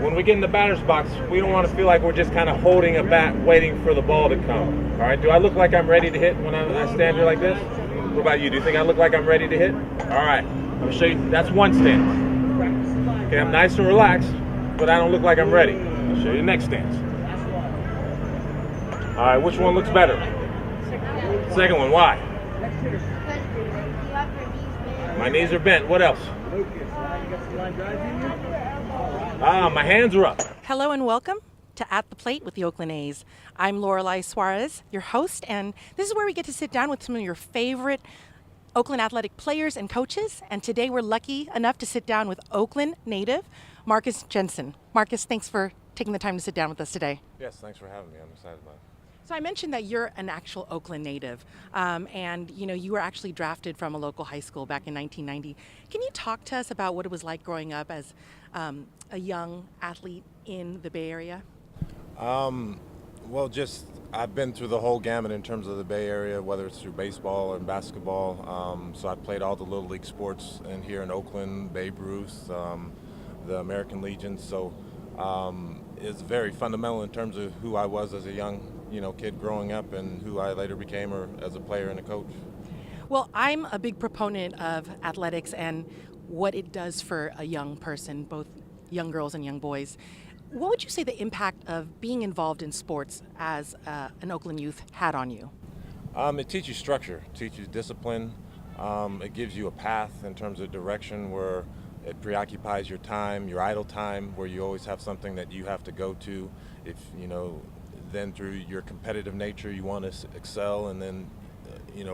when we get in the batter's box, we don't want to feel like we're just kind of holding a bat, waiting for the ball to come. All right, do I look like I'm ready to hit when I stand here like this? What about you? Do you think I look like I'm ready to hit? All right, I'm going to show you. That's one stance. Okay, I'm nice and relaxed, but I don't look like I'm ready. I'll show you the next stance. All right, which one looks better? Second one, why? My knees are bent. What else? My hands are up. Hello and welcome to At the Plate with the Oakland A's. I'm Lorelei Suarez, your host, and this is where we get to sit down with some of your favorite Oakland athletic players and coaches. And today we're lucky enough to sit down with Oakland native Marcus Jenson. Marcus, thanks for taking the time to sit down with us today. Yes, thanks for having me. I'm excited about it. So I mentioned that you're an actual Oakland native, and you were actually drafted from a local high school back in 1990. Can you talk to us about what it was like growing up as a young athlete in the Bay Area? Well, I've been through the whole gamut in terms of the Bay Area, whether it's through baseball or basketball. So I played all the Little League sports here in Oakland, Babe Ruth, the American Legion. So it's very fundamental in terms of who I was as a young kid growing up and who I later became as a player and a coach. Well, I'm a big proponent of athletics and what it does for a young person, both young girls and young boys. What would you say the impact of being involved in sports as an Oakland youth had on you? It teaches you structure, teaches discipline. It gives you a path in terms of direction where it preoccupies your time, your idle time, where you always have something that you have to go to. If then through your competitive nature, you want to excel, and then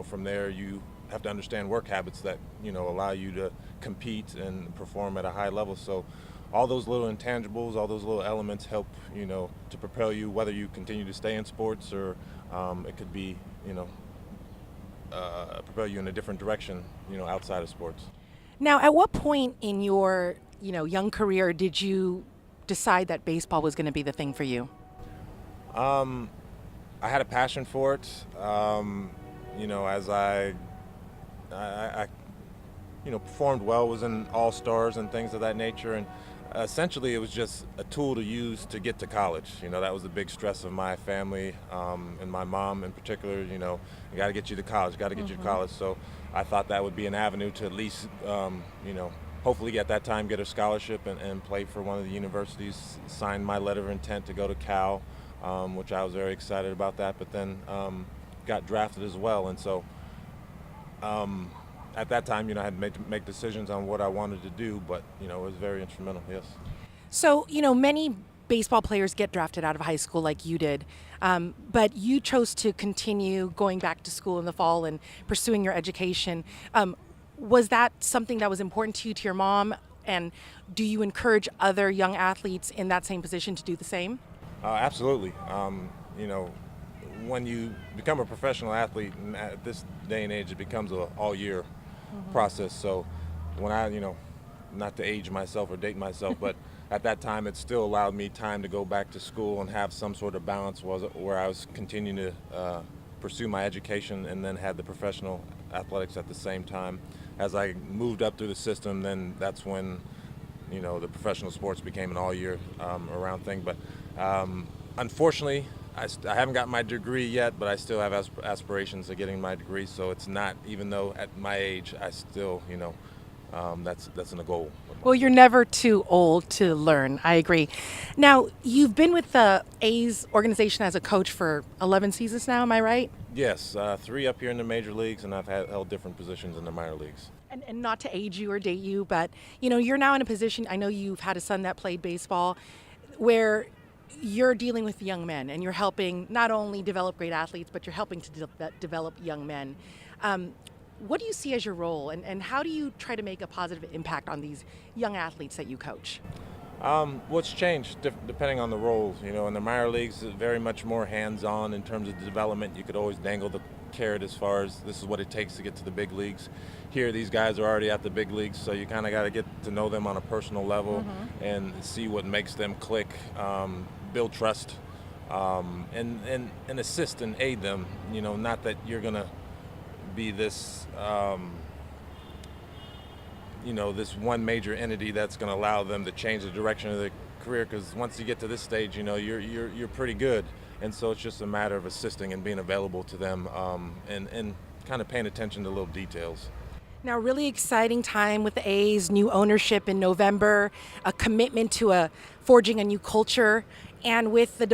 from there you have to understand work habits that allow you to compete and perform at a high level. So all those little intangibles, all those little elements help to propel you, whether you continue to stay in sports or it could be propel you in a different direction outside of sports. Now, at what point in your young career did you decide that baseball was going to be the thing for you? I had a passion for it. As I performed well, was in All-Stars and things of that nature, and essentially it was just a tool to use to get to college. That was the big stress of my family, and my mom in particular. You got to get you to college, got to get you to college. So I thought that would be an avenue to at least, hopefully at that time get a scholarship and play for one of the universities. Signed my letter of intent to go to Cal, which I was very excited about that, but then got drafted as well. And so at that time, I had to make decisions on what I wanted to do, but, it was very instrumental, yes. So, many baseball players get drafted out of high school like you did, but you chose to continue going back to school in the fall and pursuing your education. Was that something that was important to you, to your mom? And do you encourage other young athletes in that same position to do the same? Absolutely. When you become a professional athlete, and at this day and age, it becomes an all-year process. So when I, not to age myself or date myself, but at that time, it still allowed me time to go back to school and have some sort of balance where I was continuing to pursue my education and then had the professional athletics at the same time. As I moved up through the system, then that's when the professional sports became an all-year around thing. But unfortunately, I haven't got my degree yet, but I still have aspirations of getting my degree. So it's not, even though at my age, I still, that's a goal. Well, you're never too old to learn. I agree. Now, you've been with the A's organization as a coach for 11 seasons now, am I right? Yes, 3 up here in the major leagues, and I've held different positions in the minor leagues. And not to age you or date you, but, you're now in a position, I know you've had a son that played baseball, where you're dealing with young men and you're helping not only develop great athletes, but you're helping to develop young men. What do you see as your role, and how do you try to make a positive impact on these young athletes that you coach? What's changed depending on the roles. In the minor leagues, it's very much more hands-on in terms of the development. You could always dangle the carrot as far as this is what it takes to get to the big leagues. Here, these guys are already at the big leagues, so you kind of got to get to know them on a personal level and see what makes them click, build trust, and assist and aid them. Not that you're going to be this this one major entity that's going to allow them to change the direction of their career, because once you get to this stage, you know, you're pretty good, and so it's just a matter of assisting and being available to them, and kind of paying attention to little details. Now, really exciting time with the A's, new ownership in November, a commitment to forging a new culture, and with the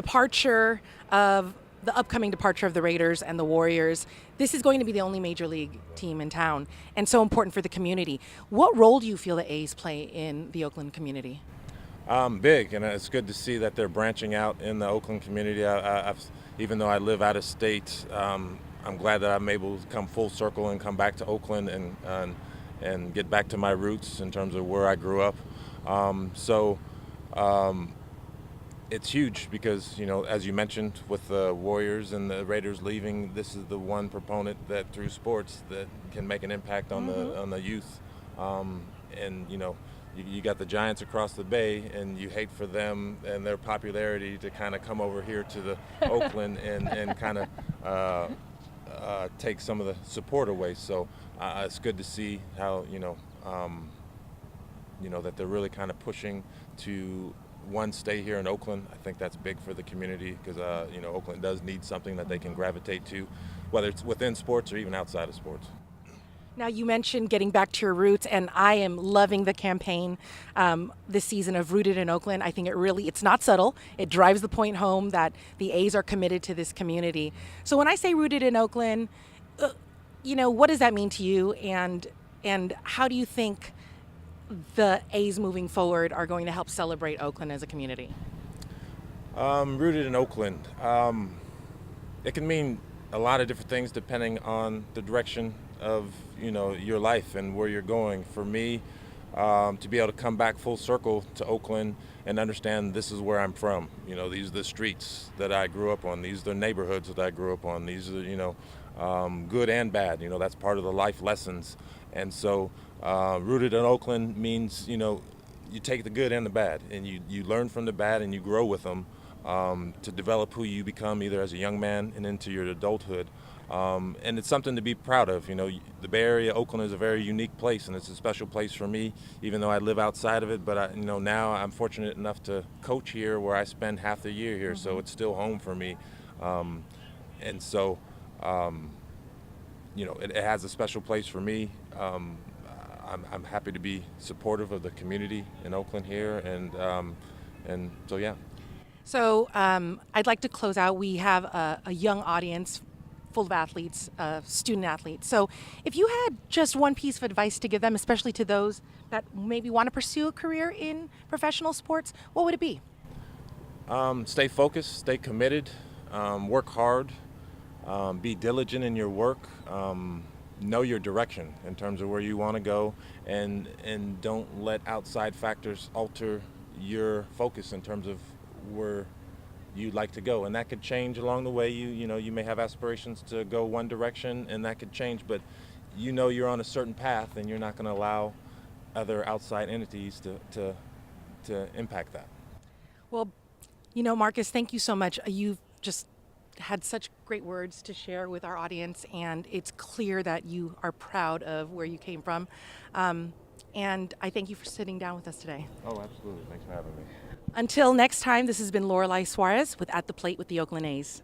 upcoming departure of the Raiders and the Warriors, this is going to be the only major league team in town, and so important for the community. What role do you feel the A's play in the Oakland community? Big, and it's good to see that they're branching out in the Oakland community. Even though I live out of state, I'm glad that I'm able to come full circle and come back to Oakland and get back to my roots in terms of where I grew up. It's huge because, you know, as you mentioned, with the Warriors and the Raiders leaving, this is the one proponent that through sports that can make an impact on the youth. And you know, you got the Giants across the bay, and you hate for them and their popularity to kind of come over here to the Oakland and kind of take some of the support away. So it's good to see how, you know, that they're really kind of pushing to stay here in Oakland. I think that's big for the community because, you know, Oakland does need something that they can gravitate to, whether it's within sports or even outside of sports. Now, you mentioned getting back to your roots, and I am loving the campaign this season of Rooted in Oakland. I think it's not subtle. It drives the point home that the A's are committed to this community. So when I say Rooted in Oakland, you know, what does that mean to you, and how do you think the A's moving forward are going to help celebrate Oakland as a community? Rooted in Oakland. It can mean a lot of different things depending on the direction of, you know, your life and where you're going. For me, to be able to come back full circle to Oakland and understand this is where I'm from. You know, these are the streets that I grew up on. These are the neighborhoods that I grew up on. These are, you know, good and bad. You know, that's part of the life lessons. And so Rooted in Oakland means, you know, you take the good and the bad, and you learn from the bad and you grow with them to develop who you become either as a young man and into your adulthood. And it's something to be proud of. You know, the Bay Area, Oakland is a very unique place, and it's a special place for me, even though I live outside of it. But you know, now I'm fortunate enough to coach here, where I spend half the year here, so it's still home for me. And so, you know, it has a special place for me. I'm happy to be supportive of the community in Oakland here, and so yeah. So I'd like to close out. We have a young audience full of athletes, student athletes. So if you had just one piece of advice to give them, especially to those that maybe want to pursue a career in professional sports, what would it be? Stay focused, stay committed, work hard, be diligent in your work, know your direction in terms of where you want to go, and don't let outside factors alter your focus in terms of where you'd like to go. And that could change along the way. You know, you may have aspirations to go one direction, and that could change, but you know you're on a certain path, and you're not going to allow other outside entities to impact that. Well, you know, Marcus, thank you so much. You've just had such great words to share with our audience, and it's clear that you are proud of where you came from. And I thank you for sitting down with us today. Oh, absolutely. Thanks for having me. Until next time, this has been Lorelei Suarez with At the Plate with the Oakland A's.